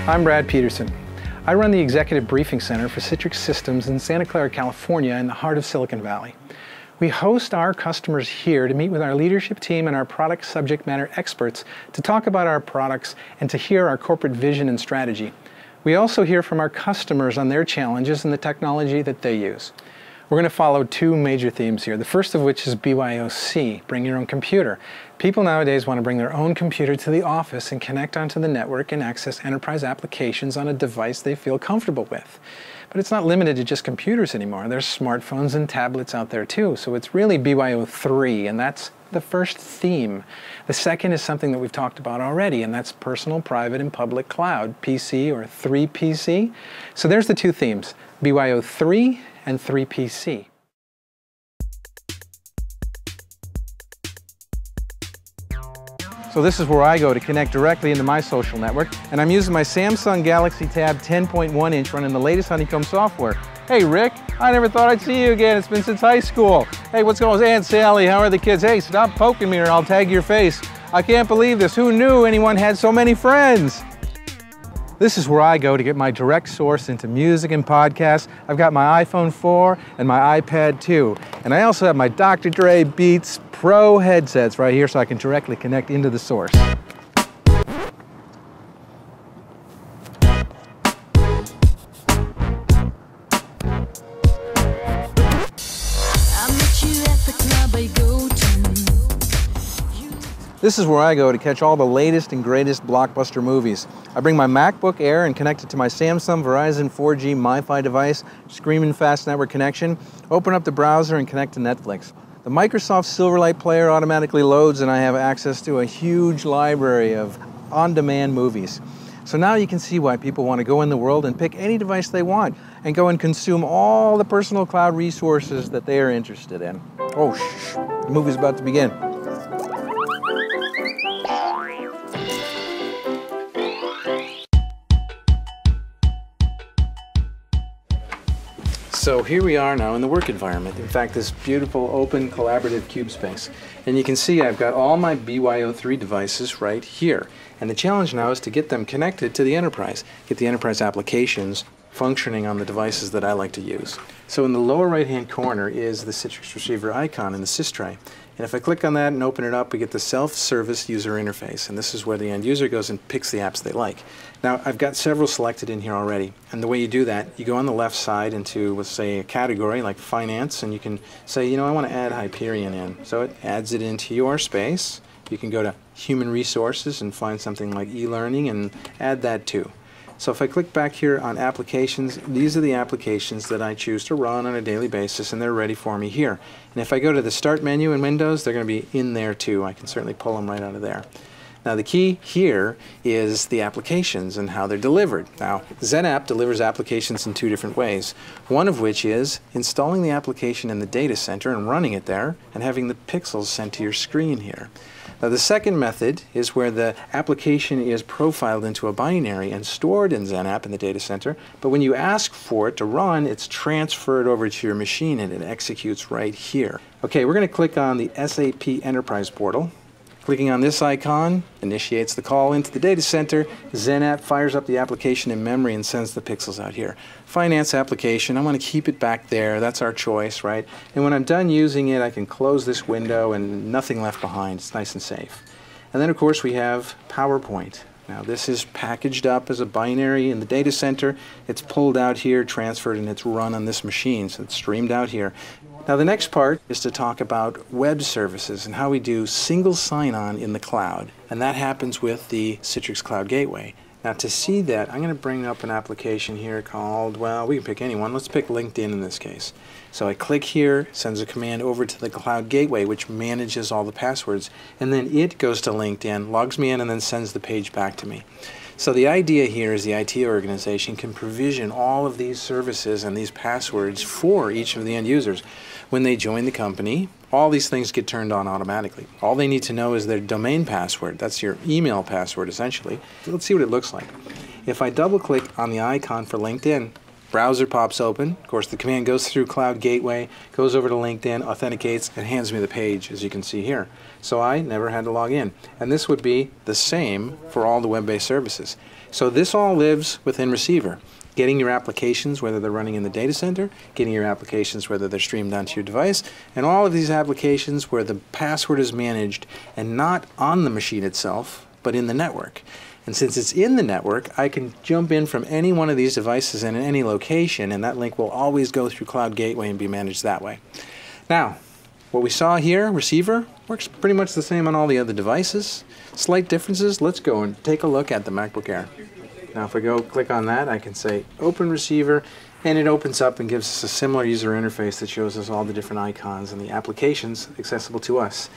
I'm Brad Peterson. I run the Executive Briefing Center for Citrix Systems in Santa Clara, California, in the heart of Silicon Valley. We host our customers here to meet with our leadership team and our product subject matter experts to talk about our products and to hear our corporate vision and strategy. We also hear from our customers on their challenges and the technology that they use. We're going to follow two major themes here, the first of which is BYOC, bring your own computer. People nowadays want to bring their own computer to the office and connect onto the network and access enterprise applications on a device they feel comfortable with. But it's not limited to just computers anymore. There's smartphones and tablets out there too, so it's really BYO3, and that's the first theme. The second is something that we've talked about already, and that's personal, private, and public cloud, PC or 3PC. So there's the two themes, BYO3 and 3PC. So this is where I go to connect directly into my social network, and I'm using my Samsung Galaxy Tab 10.1 inch running the latest Honeycomb software. Hey Rick, I never thought I'd see you again. It's been since high school. Hey, what's going on? Aunt Sally, how are the kids? Hey, stop poking me or I'll tag your face. I can't believe this. Who knew anyone had so many friends? This is where I go to get my direct source into music and podcasts. I've got my iPhone 4 and my iPad 2. And I also have my Dr. Dre Beats Pro headsets right here so I can directly connect into the source. This is where I go to catch all the latest and greatest blockbuster movies. I bring my MacBook Air and connect it to my Samsung Verizon 4G MiFi device, screaming fast network connection, open up the browser and connect to Netflix. The Microsoft Silverlight player automatically loads and I have access to a huge library of on-demand movies. So now you can see why people want to go in the world and pick any device they want and go and consume all the personal cloud resources that they are interested in. Oh, shh, the movie's about to begin. So here we are now in the work environment. In fact, this beautiful open collaborative cube space. And you can see I've got all my BYO3 devices right here. And the challenge now is to get them connected to the enterprise, get the enterprise applications functioning on the devices that I like to use. So in the lower right hand corner is the Citrix receiver icon in the sys tray. And if I click on that and open it up, we get the self-service user interface. And this is where the end user goes and picks the apps they like. Now, I've got several selected in here already. And the way you do that, you go on the left side into, let's say, a category like finance, and you can say, you know, I want to add Hyperion in. So it adds it into your space. You can go to human resources and find something like e-learning and add that too. So if I click back here on applications, these are the applications that I choose to run on a daily basis, and they're ready for me here. And if I go to the Start menu in Windows, they're going to be in there too. I can certainly pull them right out of there. Now the key here is the applications and how they're delivered. Now XenApp delivers applications in two different ways. One of which is installing the application in the data center and running it there and having the pixels sent to your screen here. Now the second method is where the application is profiled into a binary and stored in XenApp in the data center, but when you ask for it to run, it's transferred over to your machine and it executes right here. Okay, we're going to click on the SAP Enterprise Portal. Clicking on this icon initiates the call into the data center. XenApp fires up the application in memory and sends the pixels out here. Finance application, I want to keep it back there. That's our choice, right? And when I'm done using it, I can close this window and nothing left behind. It's nice and safe. And then, of course, we have PowerPoint. Now, this is packaged up as a binary in the data center. It's pulled out here, transferred, and it's run on this machine. So it's streamed out here. Now the next part is to talk about web services and how we do single sign-on in the cloud. And that happens with the Citrix Cloud Gateway. Now to see that, I'm going to bring up an application here called, well, we can pick anyone. Let's pick LinkedIn in this case. So I click here, sends a command over to the Cloud Gateway, which manages all the passwords. And then it goes to LinkedIn, logs me in, and then sends the page back to me. So the idea here is the IT organization can provision all of these services and these passwords for each of the end users. When they join the company, all these things get turned on automatically. All they need to know is their domain password. That's your email password, essentially. Let's see what it looks like. If I double-click on the icon for LinkedIn, browser pops open. Of course, the command goes through Cloud Gateway, goes over to LinkedIn, authenticates, and hands me the page, as you can see here. So I never had to log in. And this would be the same for all the web-based services. So this all lives within Receiver. Getting your applications, whether they're running in the data center, getting your applications, whether they're streamed onto your device, and all of these applications where the password is managed and not on the machine itself, but in the network. And since it's in the network, I can jump in from any one of these devices and in any location, and that link will always go through Cloud Gateway and be managed that way. Now, what we saw here, Receiver, works pretty much the same on all the other devices. Slight differences. Let's go and take a look at the MacBook Air. Now if I go click on that, I can say Open Receiver, and it opens up and gives us a similar user interface that shows us all the different icons and the applications accessible to us.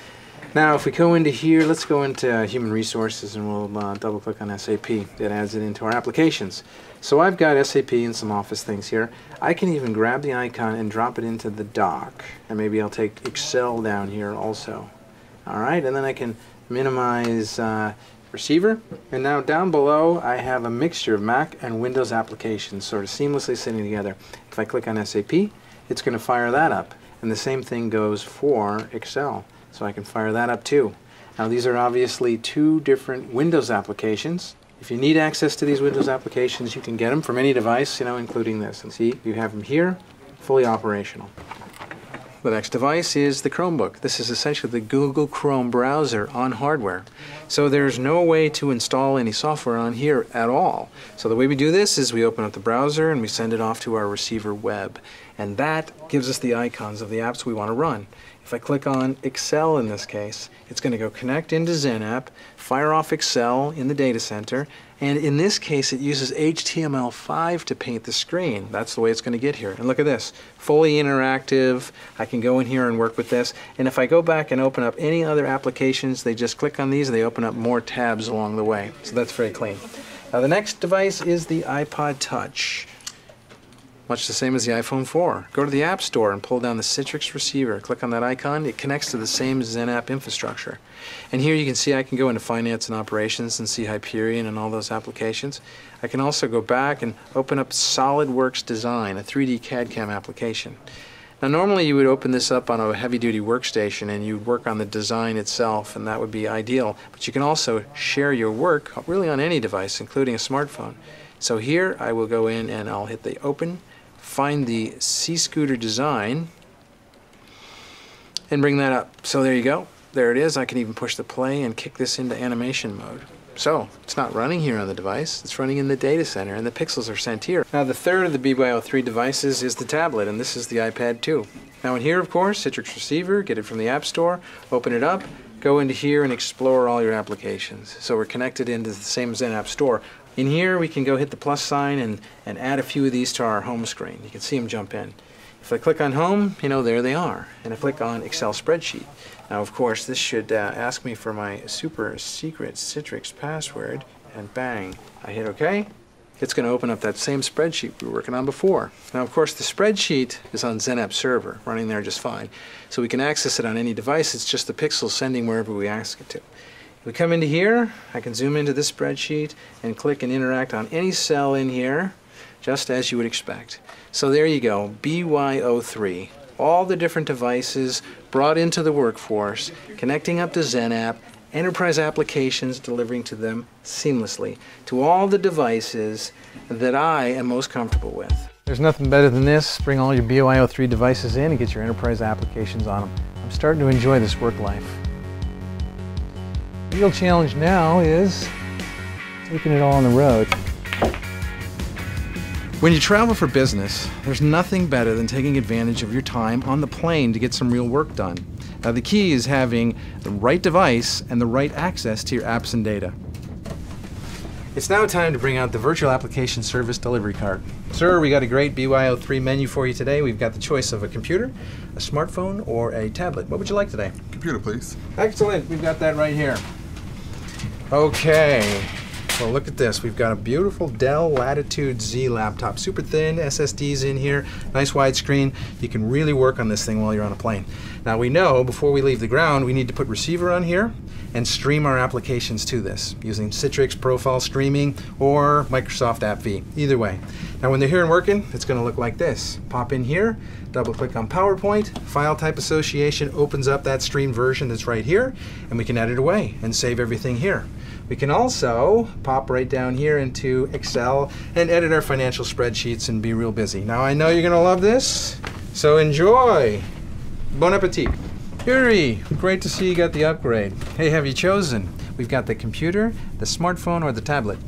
Now if we go into here, let's go into Human Resources, and we'll double click on SAP. It adds it into our applications. So I've got SAP and some Office things here. I can even grab the icon and drop it into the dock, and maybe I'll take Excel down here also. Alright, and then I can minimize Receiver, and now down below I have a mixture of Mac and Windows applications sort of seamlessly sitting together. If I click on SAP, it's going to fire that up, and the same thing goes for Excel, so I can fire that up too. Now these are obviously two different Windows applications. If you need access to these Windows applications, you can get them from any device, including this. And see, you have them here, fully operational. The next device is the Chromebook. This is essentially the Google Chrome browser on hardware. So there's no way to install any software on here at all. So the way we do this is we open up the browser and we send it off to our Receiver web. And that gives us the icons of the apps we want to run. If I click on Excel in this case, it's going to go connect into XenApp, fire off Excel in the data center, and in this case it uses HTML5 to paint the screen. That's the way it's going to get here. And look at this, fully interactive. I can go in here and work with this, and if I go back and open up any other applications, they just click on these and they open up more tabs along the way. So that's very clean. Now the next device is the iPod Touch. Much the same as the iPhone 4. Go to the App Store and pull down the Citrix receiver. Click on that icon. It connects to the same XenApp infrastructure. And here you can see I can go into Finance and Operations and see Hyperion and all those applications. I can also go back and open up SolidWorks Design, a 3D CAD/CAM application. Now normally you would open this up on a heavy-duty workstation and you'd work on the design itself, and that would be ideal. But you can also share your work really on any device, including a smartphone. So here I will go in and I'll hit the Open, find the C-Scooter design, and bring that up. So there you go. There it is. I can even push the play and kick this into animation mode. So it's not running here on the device. It's running in the data center, and the pixels are sent here. Now the third of the BYO3 devices is the tablet, and this is the iPad 2. Now in here, of course, Citrix Receiver, get it from the App Store, open it up, go into here and explore all your applications. So we're connected into the same XenApp Store. In here we can go hit the plus sign and add a few of these to our home screen. You can see them jump in. If I click on Home, there they are. And I click on Excel Spreadsheet. Now of course this should ask me for my super secret Citrix password, and bang, I hit OK. It's going to open up that same spreadsheet we were working on before. Now of course the spreadsheet is on XenApp server, running there just fine. So we can access it on any device. It's just the pixels sending wherever we ask it to. If we come into here, I can zoom into this spreadsheet and click and interact on any cell in here, just as you would expect. So there you go, BYO3. All the different devices brought into the workforce, connecting up to XenApp, enterprise applications delivering to them seamlessly, to all the devices that I am most comfortable with. There's nothing better than this. Bring all your BYO3 devices in and get your enterprise applications on them. I'm starting to enjoy this work life. The real challenge now is taking it all on the road. When you travel for business, there's nothing better than taking advantage of your time on the plane to get some real work done. Now the key is having the right device and the right access to your apps and data. It's now time to bring out the Virtual Application Service Delivery Cart. Sir, we got a great BYO3 menu for you today. We've got the choice of a computer, a smartphone, or a tablet. What would you like today? Computer, please. Excellent. We've got that right here. Okay. Well, look at this. We've got a beautiful Dell Latitude Z laptop. Super thin, SSDs in here, nice widescreen. You can really work on this thing while you're on a plane. Now we know before we leave the ground we need to put receiver on here, and stream our applications to this using Citrix Profile Streaming or Microsoft AppV, either way. Now when they're here and working, it's going to look like this. Pop in here, double click on PowerPoint, file type association opens up that stream version that's right here, and we can edit away and save everything here. We can also pop right down here into Excel and edit our financial spreadsheets and be real busy. Now I know you're going to love this, so enjoy. Bon appetit. Yuri, great to see you got the upgrade. Hey, have you chosen? We've got the computer, the smartphone, or the tablet?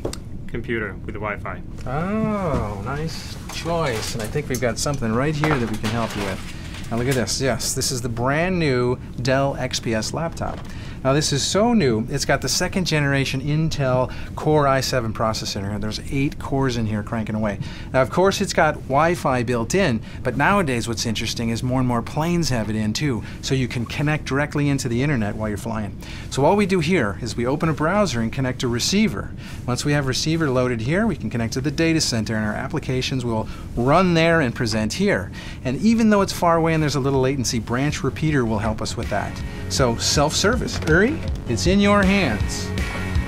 Computer with the Wi-Fi. Oh, nice choice. And I think we've got something right here that we can help you with. Now look at this. Yes, this is the brand new Dell XPS laptop. Now this is so new, it's got the 2nd generation Intel Core i7 processor, and there's 8 cores in here cranking away. Now of course it's got Wi-Fi built in, but nowadays what's interesting is more and more planes have it in too, so you can connect directly into the internet while you're flying. So all we do here is we open a browser and connect a receiver. Once we have receiver loaded here, we can connect to the data center, and our applications will run there and present here. And even though it's far away and there's a little latency, branch repeater will help us with that. So self-service. Uri, it's in your hands.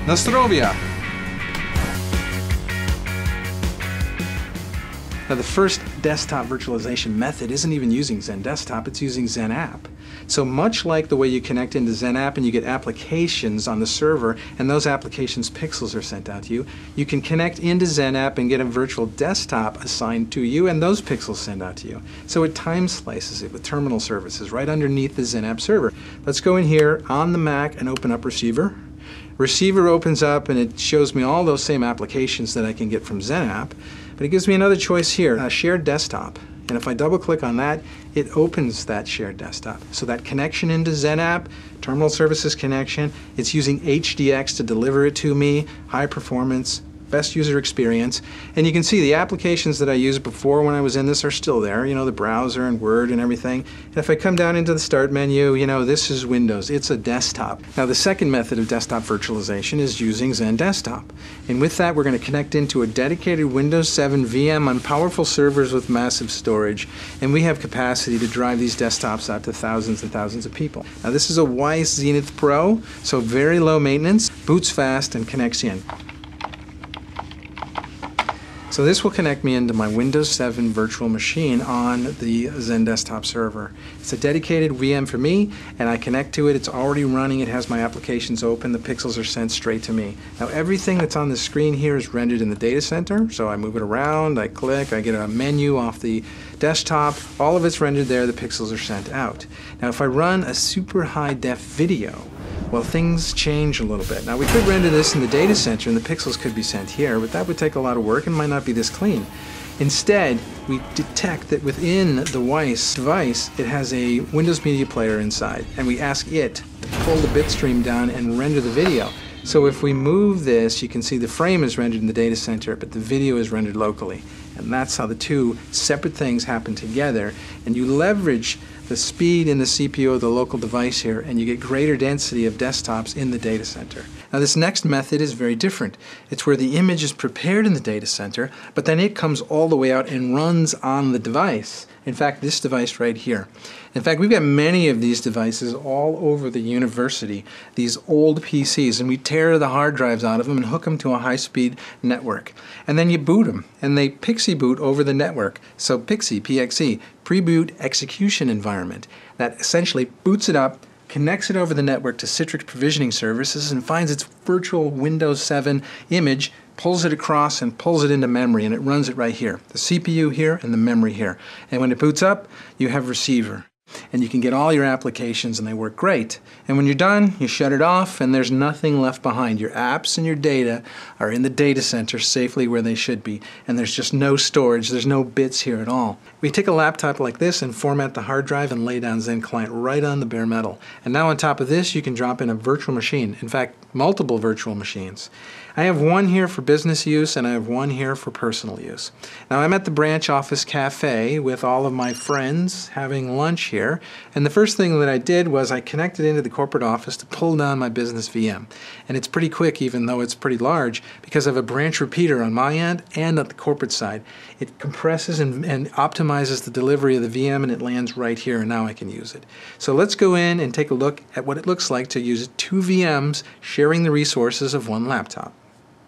Nostrovia. Now the first desktop virtualization method isn't even using Zen Desktop, it's using Zen App. So much like the way you connect into Zen App and you get applications on the server and those applications pixels are sent out to you, you can connect into Zen App and get a virtual desktop assigned to you and those pixels sent out to you. So it time slices it with terminal services right underneath the Zen App server. Let's go in here on the Mac and open up Receiver. Receiver opens up and it shows me all those same applications that I can get from Zen App, but it gives me another choice here, a shared desktop. And if I double click on that, it opens that shared desktop. So that connection into Zen App, terminal services connection, it's using HDX to deliver it to me, high performance, best user experience. And you can see the applications that I used before when I was in this are still there, you know, the browser and Word and everything. And if I come down into the Start menu, you know, this is Windows. It's a desktop. Now the second method of desktop virtualization is using Zen Desktop. And with that, we're going to connect into a dedicated Windows 7 VM on powerful servers with massive storage. And we have capacity to drive these desktops out to thousands and thousands of people. Now this is a Weiss Zenith Pro, so very low maintenance, boots fast, and connects in. So this will connect me into my Windows 7 virtual machine on the Zen Desktop server. It's a dedicated VM for me, and I connect to it. It's already running. It has my applications open. The pixels are sent straight to me. Now everything that's on the screen here is rendered in the data center. So I move it around, I click, I get a menu off the desktop. All of it's rendered there. The pixels are sent out. Now if I run a super high def video, well, things change a little bit. Now we could render this in the data center and the pixels could be sent here, but that would take a lot of work and might not be this clean. Instead, we detect that within the Weiss device, it has a Windows Media Player inside, and we ask it to pull the bit stream down and render the video. So if we move this, you can see the frame is rendered in the data center, but the video is rendered locally. And that's how the two separate things happen together, and you leverage the speed in the CPU of the local device here, and you get greater density of desktops in the data center. Now this next method is very different. It's where the image is prepared in the data center, but then it comes all the way out and runs on the device. In fact, this device right here. In fact, we've got many of these devices all over the university, these old PCs, and we tear the hard drives out of them and hook them to a high-speed network. And then you boot them, and they PXE boot over the network. So PXE, PXE, pre-boot execution environment, that essentially boots it up, connects it over the network to Citrix provisioning services, and finds its virtual Windows 7 image, pulls it across and pulls it into memory, and it runs it right here. The CPU here and the memory here. And when it boots up, you have receiver. And you can get all your applications and they work great. And when you're done, you shut it off and there's nothing left behind. Your apps and your data are in the data center safely where they should be. And there's just no storage, there's no bits here at all. We take a laptop like this and format the hard drive and lay down Zen Client right on the bare metal. And now on top of this, you can drop in a virtual machine. In fact, multiple virtual machines. I have one here for business use and I have one here for personal use. Now I'm at the branch office cafe with all of my friends having lunch here. here. And the first thing that I did was I connected into the corporate office to pull down my business VM. And it's pretty quick, even though it's pretty large, because I have a branch repeater on my end and at the corporate side. It compresses and optimizes the delivery of the VM, and it lands right here, and now I can use it. So let's go in and take a look at what it looks like to use 2 VMs sharing the resources of one laptop.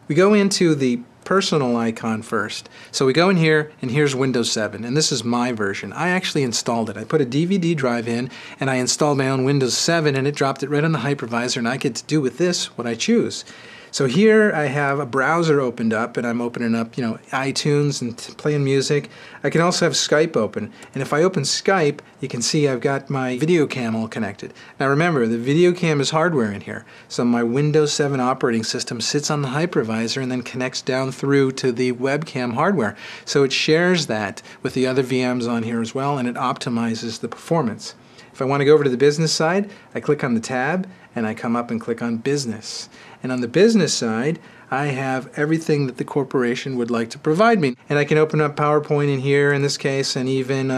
We go into the personal icon first. So we go in here, and here's Windows 7, and this is my version. I actually installed it. I put a DVD drive in, and I installed my own Windows 7, and it dropped it right on the hypervisor, and I get to do with this what I choose. So here I have a browser opened up, and I'm opening up, iTunes and playing music. I can also have Skype open, and if I open Skype, you can see I've got my video cam all connected. Now remember, the video cam is hardware in here, so my Windows 7 operating system sits on the hypervisor and then connects down through to the webcam hardware. So it shares that with the other VMs on here as well, and it optimizes the performance. If I want to go over to the business side, I click on the tab, and I come up and click on Business. And on the business side, I have everything that the corporation would like to provide me. And I can open up PowerPoint in here in this case, and even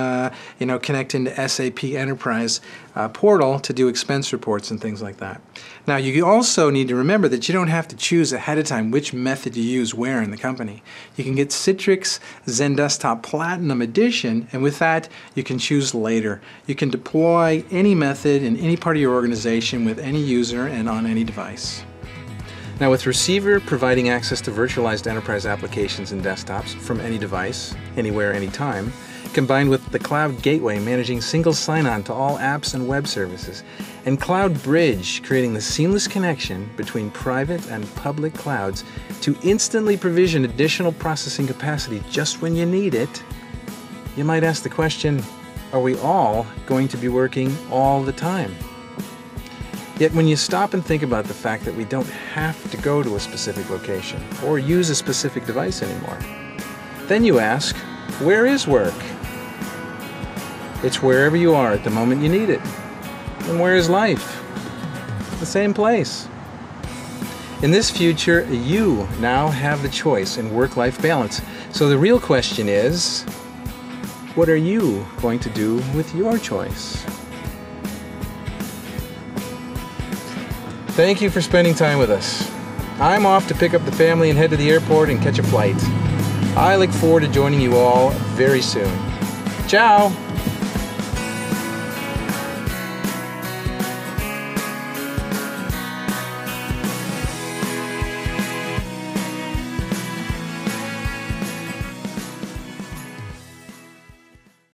connect into SAP Enterprise portal to do expense reports and things like that. Now you also need to remember that you don't have to choose ahead of time which method you use where in the company. You can get Citrix Zen Desktop Platinum Edition, and with that you can choose later. You can deploy any method in any part of your organization with any user and on any device. Now with Receiver providing access to virtualized enterprise applications and desktops from any device, anywhere, anytime, combined with the Cloud Gateway managing single sign-on to all apps and web services, and Cloud Bridge creating the seamless connection between private and public clouds to instantly provision additional processing capacity just when you need it, you might ask the question, are we all going to be working all the time? Yet when you stop and think about the fact that we don't have to go to a specific location or use a specific device anymore, then you ask, where is work? It's wherever you are at the moment you need it. And where is life? The same place. In this future, you now have the choice in work-life balance. So the real question is, what are you going to do with your choice? Thank you for spending time with us. I'm off to pick up the family and head to the airport and catch a flight. I look forward to joining you all very soon. Ciao!